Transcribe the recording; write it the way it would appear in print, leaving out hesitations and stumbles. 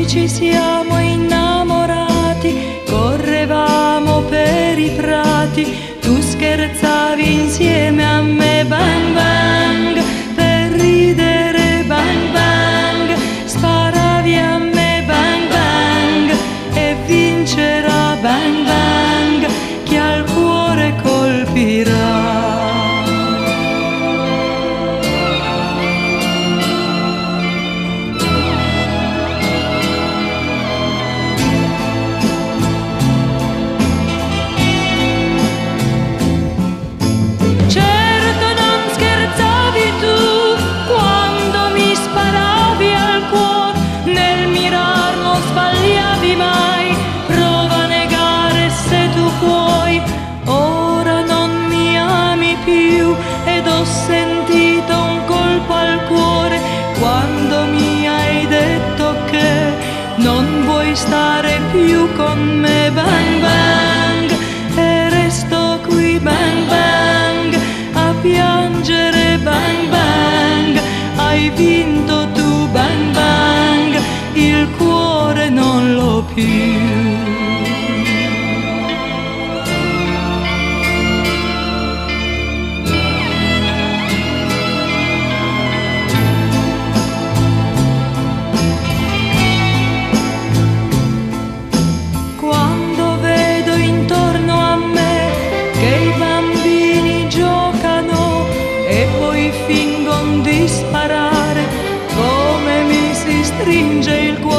ci siamo innamorati, correvamo per i prati, tu scherzavi insieme a me, bang bang, per ridere, bang bang, sparavi a me, bang bang, e vincerà, bang bang, chi al cuore colpirà. Ed ho sentito un colpo al cuore quando mi hai detto che non vuoi stare più con me, bang bang, e resto qui, bang bang, a piangere, bang bang, hai vinto tu, bang bang, il cuore non l'ho più. Fingon di sparare, come mi si stringe il cuore.